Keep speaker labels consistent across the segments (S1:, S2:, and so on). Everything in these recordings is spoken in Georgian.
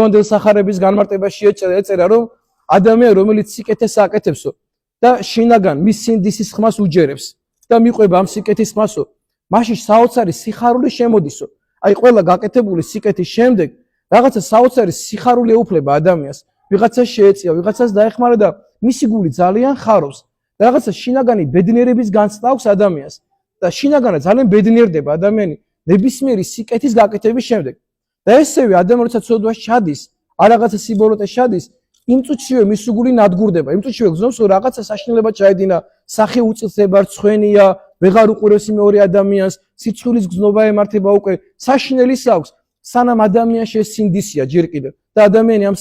S1: მანდელ სახარების განმარტებაში ეწერა, რომ ადამიანი, რომელიც სიკეთეს აკეთებსო და შინაგან მის სინდისის ხმას უჯერებს და მიყვება ამ სიკეთის ხმასო, მაშინ საოცარი სიხარული შემოდისო. აი, ყველა გაკეთებული სიკეთის შემდეგ რაღაცა საოცარი სიხარული ეუფლება ადამიანს. ვიღაცას შეეწია, ვიღაცას დაეხმარა და მისი გული ძალიან ხარობს. და რაღაცა შინაგანი ბედნიერების განცდა აქვს ადამიანს. და შინაგანად ძალიან ბედნიერდება ადამიანი ნებისმიერი სიკეთის გაკეთების შემდეგ. და ესევე ადამიანი როცა ცოდვაში ჩადის, არ რაღაცა სიბოლოთე ჩადის, იმ წუთშივე მისი გული ნადგურდება. იმ წუთშივე გზნობს, რომ რაღაცა საშინელება ჩაედინა, სახე უწილდება, რცხვენია, ვეღარ უყურებს მეორე ადამიანს, სიცხვილის გზნობა ემართება უკვე, საშინელის აქვს, სანამ ადამიანში ეს სინდისია ჯერ კიდევ. და ადამიანი ამ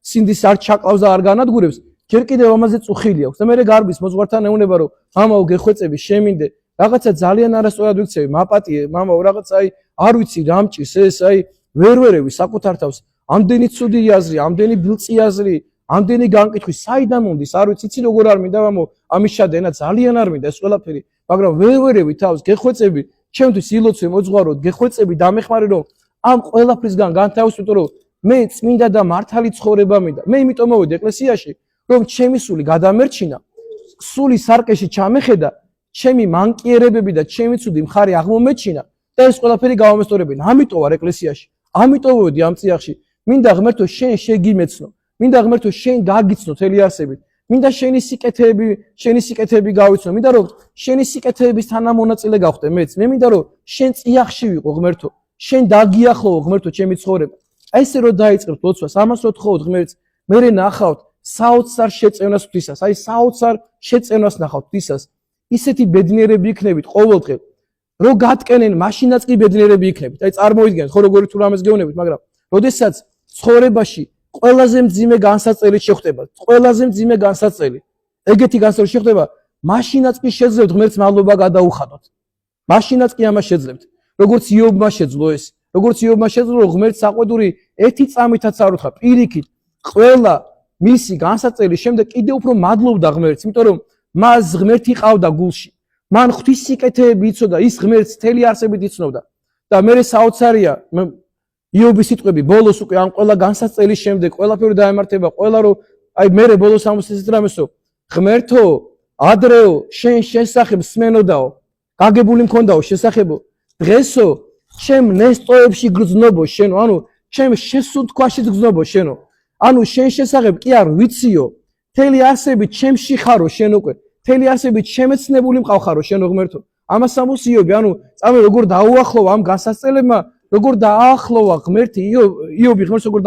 S1: სინდისს არ ჩაკლავს და არ განადგურებს, ჯერ კიდევ ამაზე წუხილი აქვს. და მე გარბის მოძღვართან ეუბნება, რომ მამაო, გეხვეწები, შემინდე, რაღაცა ძალიან არასწორად ვიქცევი, მაპატიე, მამაო, რაღაცა აი არ ვიცი რამჭის ეს, აი ვერ საკუთარ თავს. ამდენი ცუდი აზრი, ამდენი ბილწი აზრი, ამდენი განკითხვი, საიდან მომდის, არ ვიცი, იცი როგორ არ მინდა, მამაო, ამის შადენა ძალიან არ მინდა ეს ყველაფერი, მაგრამ ვერ თავს, გეხვეწები, ჩემთვის ილოცვე მოძღვაროთ, გეხვეწები, დამეხმარე, რომ ამ ყველაფრისგან განთავისუფლდე, რომ მე წმინდა და მართალი ცხოვრება მინდა. მე იმიტომ მოვედი ეკლესიაში, რომ ჩემი სული გადამერჩინა, სული სარკეში ჩამეხედა, ჩემი მანკიერებები და ჩემი ცუდი მხარე აღმომეჩინა და ეს ყველაფერი გავამესწორებინა. ამიტომ ვარ ეკლესიაში. ამიტომ ვედი ამ წიაღში. მინდა ღმერთო შენ შეგიმეცნო. მინდა ღმერთო შენ გაგიცნო თელი არსებით. მინდა შენი სიკეთეები გავიცნო. მინდა რომ შენი სიკეთეების თანამონაწილე გავხდე მეც. მე მინდა რომ შენ წიაღში ვიყო ღმერთო. შენ დაგიახლოვო ღმერთო ჩემი ცხოვრება. აი ესე რომ დაიწყებთ ლოცვას, ამას რო თხოვთ ღმერთს, მე ნახავთ საოცარ შეწევნას ღვთისას. აი საოცარ შეწევნას ნახავთ ღვთისას. ისეთი ბედნიერები იქნებით ყოველდღე. რო გატკენენ, მაშინაც კი ბედნიერები იქნებით. აი წარმოიდგინეთ, ხო როგორი თუ რამეს გეუბნებით, მაგრამ როდესაც ცხოვრებაში ყველაზე მძიმე განსაწელი შეხვდება, ყველაზე მძიმე განსაწელი. ეგეთი განსაწელი შეხვდება, მაშინაც კი შეძლებთ ღმერთს მადლობა გადაუხადოთ. მაშინაც კი ამას შეძლებთ. როგორც იობმა შეძლო ეს. როგორც იობმა შეძლო ღმერთს საყვედური ერთი წამითაც არ უთხრა, პირიქით ყველა მისი განსაწელის შემდეგ კიდევ უფრო მადლობდა ღმერთს, იმიტომ რომ მას ღმერთი ყავდა გულში. მან ღვთის სიკეთეები იცოდა, ის ღმერთს მთელი არსებით იცნობდა. და მე საოცარია იობის სიტყვები ბოლოს უკვე ამ ყველა განსაწელის შემდეგ ყველაფერი დაემართება, ყველა რომ აი მე ბოლოს ამას ესეთ რამესო, ღმერთო, ადრეო შენ შესახებ სმენოდაო, გაგებული მქონდაო შესახებო, დღესო ჩემ ნესტოებში გრძნობო შენო, ანუ ჩემ შესუნთქვაშიც გრძნობო შენო. ანუ შენ შესახებ კი არ ვიციო, მთელი არსებით ჩემში ხარო შენ უკვე, მთელი არსებით შემეცნებული მყავხარო შენ ღმერთო. ამას ამოსიობი, ანუ წამე როგორ დაუახლოვა ამ განსასწელებმა, როგორ დააახლოვა ღმერთი იობი ღმერთს როგორ